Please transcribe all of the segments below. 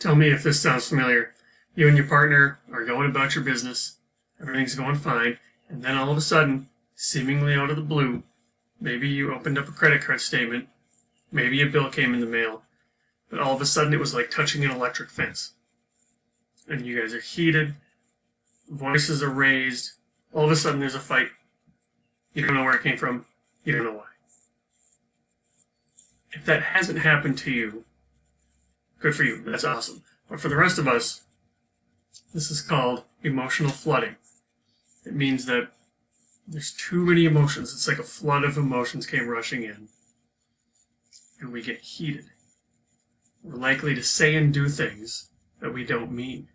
Tell me if this sounds familiar. You and your partner are going about your business, everything's going fine, and then all of a sudden, seemingly out of the blue, maybe you opened up a credit card statement, maybe a bill came in the mail, but all of a sudden it was like touching an electric fence. And you guys are heated, voices are raised, all of a sudden there's a fight. You don't know where it came from, you don't know why. If that hasn't happened to you, good for you, that's awesome. But for the rest of us, this is called emotional flooding. It means that there's too many emotions. It's like a flood of emotions came rushing in. And we get heated. We're likely to say and do things that we don't mean.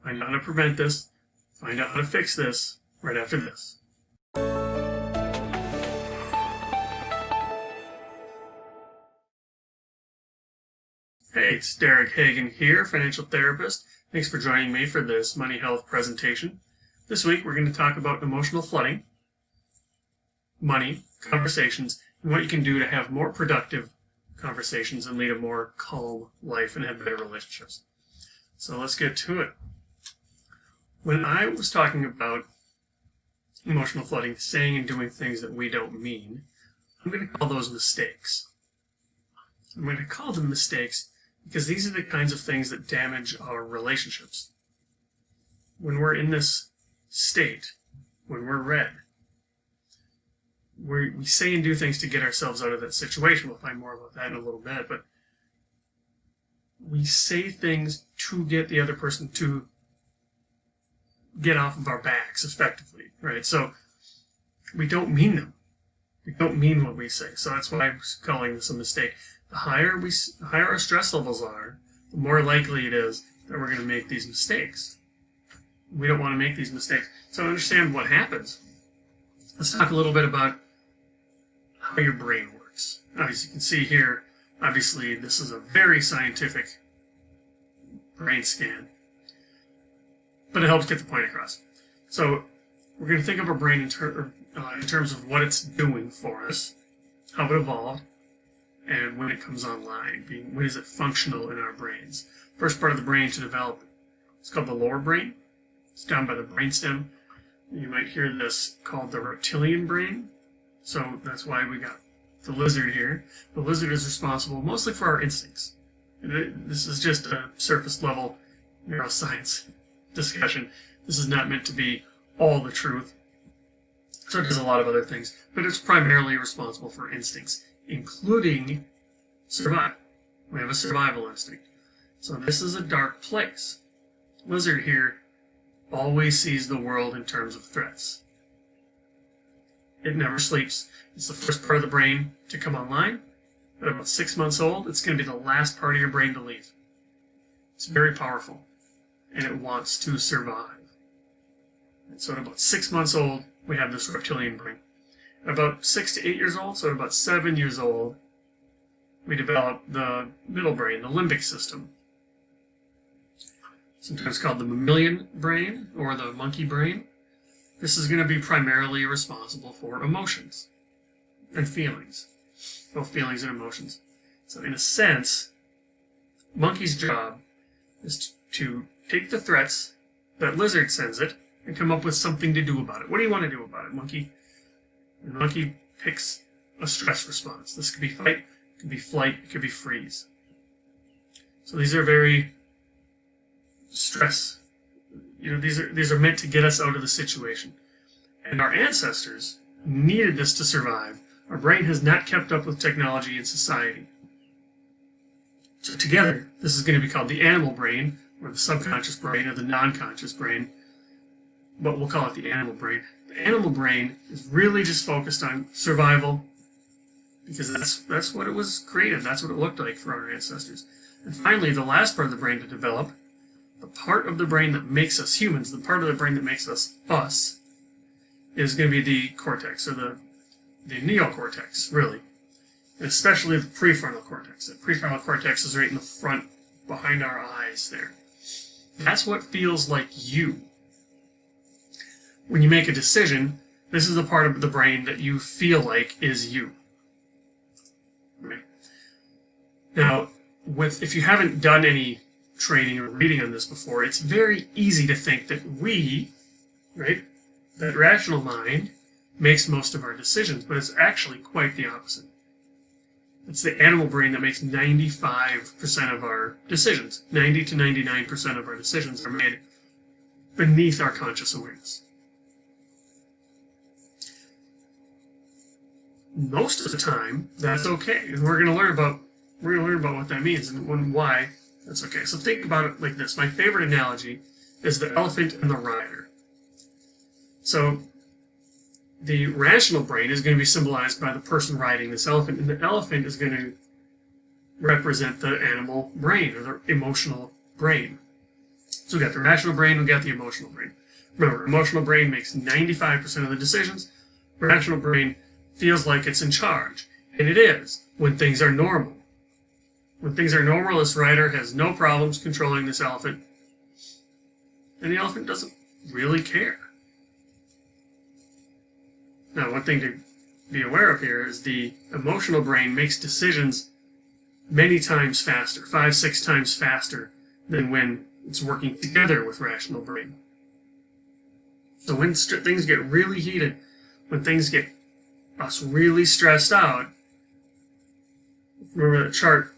Find out how to prevent this. Find out how to fix this right after this. Hey, it's Derek Hagan here, financial therapist. Thanks for joining me for this Money Health presentation. This week we're going to talk about emotional flooding, money, conversations, and what you can do to have more productive conversations and lead a more calm life and have better relationships. So let's get to it. When I was talking about emotional flooding, saying and doing things that we don't mean, I'm going to call those mistakes. I'm going to call them mistakes because these are the kinds of things that damage our relationships. When we're in this state, when we're red, we say and do things to get ourselves out of that situation. We'll find more about that in a little bit, but we say things to get the other person to get off of our backs effectively, right? So we don't mean them. We don't mean what we say. So that's why I'm calling this a mistake. The higher our stress levels are, the more likely it is that we're going to make these mistakes. We don't want to make these mistakes. So to understand what happens, let's talk a little bit about how your brain works. As you can see here, obviously this is a very scientific brain scan, but it helps get the point across. So we're going to think of our brain in terms of what it's doing for us, how it evolved, and when it comes online, when is it functional in our brains. First part of the brain to develop, it's called the lower brain. It's down by the brainstem. You might hear this called the reptilian brain. So that's why we got the lizard here. The lizard is responsible mostly for our instincts. This is just a surface level neuroscience discussion. This is not meant to be all the truth. So it does a lot of other things, but it's primarily responsible for instincts, including survival. We have a survival instinct. So this is a dark place. Lizard here always sees the world in terms of threats. It never sleeps. It's the first part of the brain to come online. At about 6 months old, it's going to be the last part of your brain to leave. It's very powerful, and it wants to survive. And so at about 6 months old, we have this reptilian brain. At about 6 to 8 years old, so at about 7 years old, we develop the middle brain, the limbic system. Sometimes called the mammalian brain or the monkey brain. This is going to be primarily responsible for emotions and feelings, both feelings and emotions. So in a sense, monkey's job is to take the threats that lizard sends it and come up with something to do about it. What do you want to do about it, monkey? And the monkey picks a stress response. This could be fight, it could be flight, it could be freeze. So these are very stress. These are meant to get us out of the situation. And our ancestors needed this to survive. Our brain has not kept up with technology and society. So together, this is going to be called the animal brain, or the subconscious brain, or the non-conscious brain. But we'll call it the animal brain. The animal brain is really just focused on survival, because that's what it was created. That's what it looked like for our ancestors. And finally, the last part of the brain to develop, the part of the brain that makes us humans, the part of the brain that makes us, is going to be the cortex, or the neocortex, really. And especially the prefrontal cortex. The prefrontal cortex is right in the front, behind our eyes there. That's what feels like you. When you make a decision, this is the part of the brain that you feel like is you. Right? Now, if you haven't done any training or reading on this before, it's very easy to think that we, right, that rational mind makes most of our decisions, but it's actually quite the opposite. It's the animal brain that makes 95% of our decisions. 90 to 99% of our decisions are made beneath our conscious awareness. Most of the time, that's okay, and we're going to learn about what that means and why that's okay. So think about it like this. My favorite analogy is the elephant and the rider. So the rational brain is going to be symbolized by the person riding this elephant, and the elephant is going to represent the animal brain or the emotional brain. So we got the rational brain, we got the emotional brain. Remember, emotional brain makes 95% of the decisions. Rational brain feels like it's in charge, and it is when things are normal. When things are normal, this rider has no problems controlling this elephant, and the elephant doesn't really care. Now, one thing to be aware of here is the emotional brain makes decisions many times faster, 5-6 times faster than when it's working together with rational brain. So when things get really heated, when things get us really stressed out, remember that chart,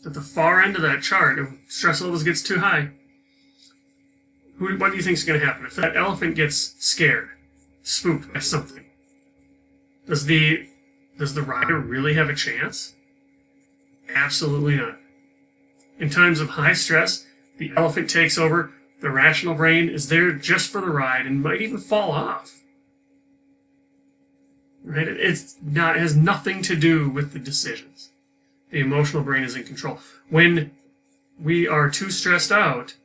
at the far end of that chart, if stress levels gets too high, what do you think is going to happen? If that elephant gets scared, spooked by something, does the rider really have a chance? Absolutely not. In times of high stress, the elephant takes over, the rational brain is there just for the ride and might even fall off. Right? It has nothing to do with the decisions. The emotional brain is in control. When we are too stressed out,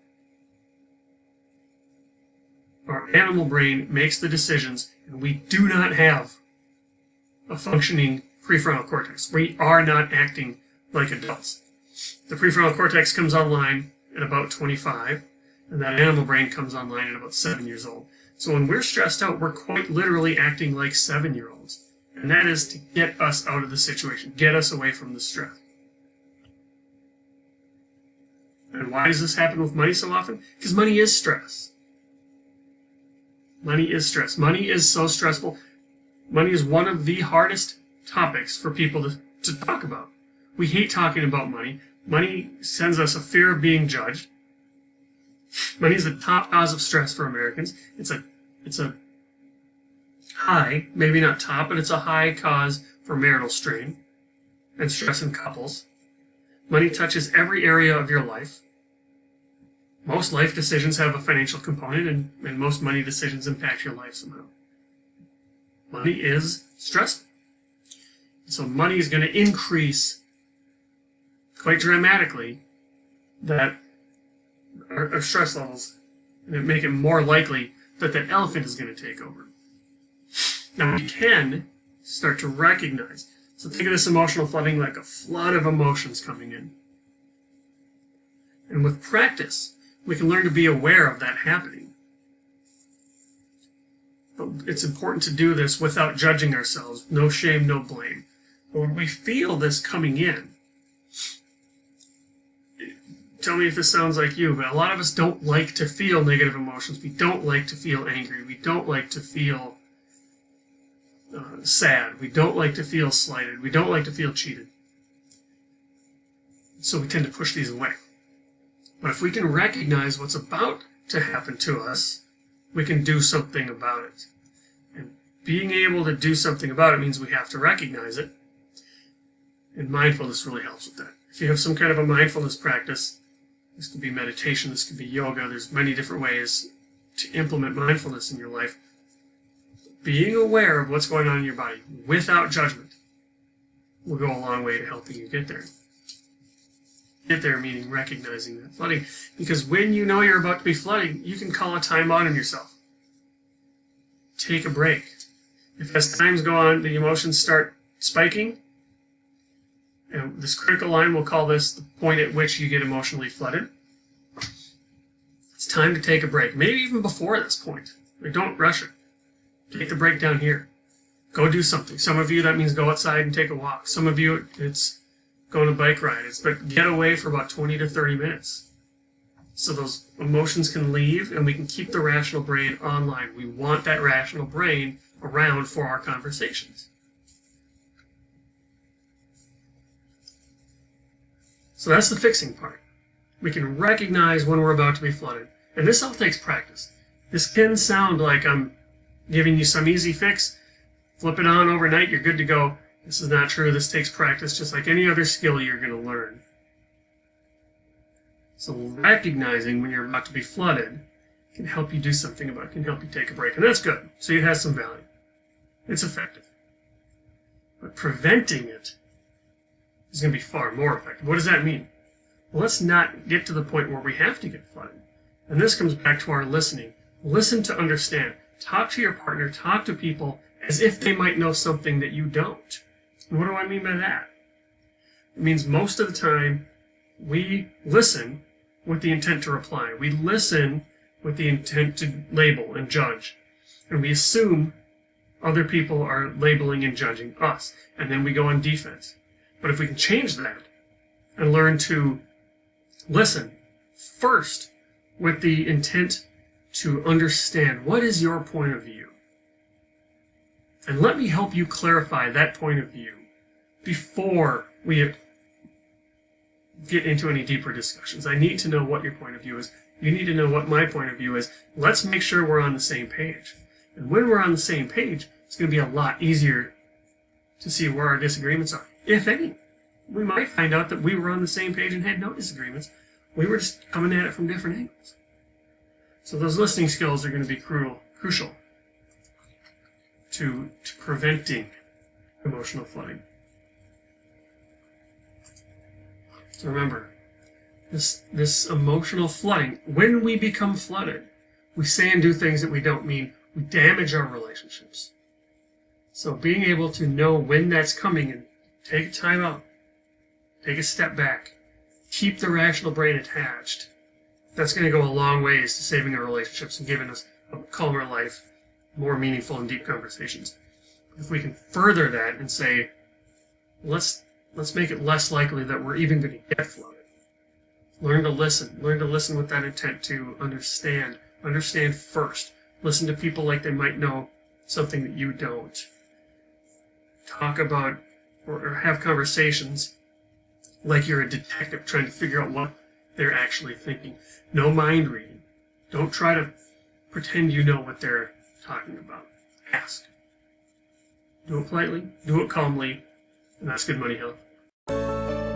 our animal brain makes the decisions, and we do not have a functioning prefrontal cortex. We are not acting like adults. The prefrontal cortex comes online at about 25, and that animal brain comes online at about 7 years old. So when we're stressed out, we're quite literally acting like 7-year-olds. And that is to get us out of the situation, get us away from the stress. And why does this happen with money so often? Because money is stress. Money is stress. Money is so stressful. Money is one of the hardest topics for people to talk about. We hate talking about money. Money sends us a fear of being judged. Money is the top cause of stress for Americans. It's a high, maybe not top, but it's a high cause for marital strain and stress in couples. Money touches every area of your life. Most life decisions have a financial component, and most money decisions impact your life somehow. Money is stressful. So money is going to increase quite dramatically that our stress levels, and make it more likely that that elephant is going to take over. Now we can start to recognize. So think of this emotional flooding like a flood of emotions coming in. And with practice, we can learn to be aware of that happening. But it's important to do this without judging ourselves. No shame, no blame. But when we feel this coming in, tell me if this sounds like you, but a lot of us don't like to feel negative emotions. We don't like to feel angry. We don't like to feel sad. We don't like to feel slighted. We don't like to feel cheated. So we tend to push these away. But if we can recognize what's about to happen to us, we can do something about it. And being able to do something about it means we have to recognize it. And mindfulness really helps with that. If you have some kind of a mindfulness practice, this could be meditation, this could be yoga, there's many different ways to implement mindfulness in your life. Being aware of what's going on in your body without judgment will go a long way to helping you get there. Get there meaning recognizing that flooding. Because when you know you're about to be flooding, you can call a timeout on yourself. Take a break. If as times go on, the emotions start spiking, and this critical line, we'll call this the point at which you get emotionally flooded. It's time to take a break. Maybe even before this point. Like, don't rush it. Take the break down here. Go do something. Some of you, that means go outside and take a walk. Some of you, it's go on a bike ride. It's but get away for about 20 to 30 minutes. So those emotions can leave and we can keep the rational brain online. We want that rational brain around for our conversations. So that's the fixing part. We can recognize when we're about to be flooded. And this all takes practice. This can sound like I'm giving you some easy fix. Flip it on overnight, you're good to go. This is not true. This takes practice, just like any other skill you're going to learn. So recognizing when you're about to be flooded can help you do something about it, can help you take a break. And that's good. So it has some value. It's effective. But preventing it is going to be far more effective. What does that mean? Well, let's not get to the point where we have to get flooded. And this comes back to our listening. Listen to understand. Talk to your partner, talk to people as if they might know something that you don't. And what do I mean by that? It means most of the time we listen with the intent to reply. We listen with the intent to label and judge. And we assume other people are labeling and judging us. And then we go on defense. But if we can change that and learn to listen first with the intent to understand what is your point of view. And let me help you clarify that point of view before we get into any deeper discussions. I need to know what your point of view is. You need to know what my point of view is. Let's make sure we're on the same page. And when we're on the same page, it's going to be a lot easier to see where our disagreements are, if any. We might find out that we were on the same page and had no disagreements. We were just coming at it from different angles. So those listening skills are going to be crucial to preventing emotional flooding. So remember, this emotional flooding, when we become flooded, we say and do things that we don't mean. We damage our relationships. So being able to know when that's coming and take time out, take a step back, keep the rational brain attached, that's going to go a long ways to saving our relationships and giving us a calmer life, more meaningful and deep conversations. If we can further that and say, let's make it less likely that we're even going to get flooded. Learn to listen with that intent to understand first. Listen to people like they might know something that you don't. Talk about or have conversations like you're a detective trying to figure out what they're actually thinking. No mind reading. Don't try to pretend you know what they're talking about. Ask. Do it politely, do it calmly, and that's good money health.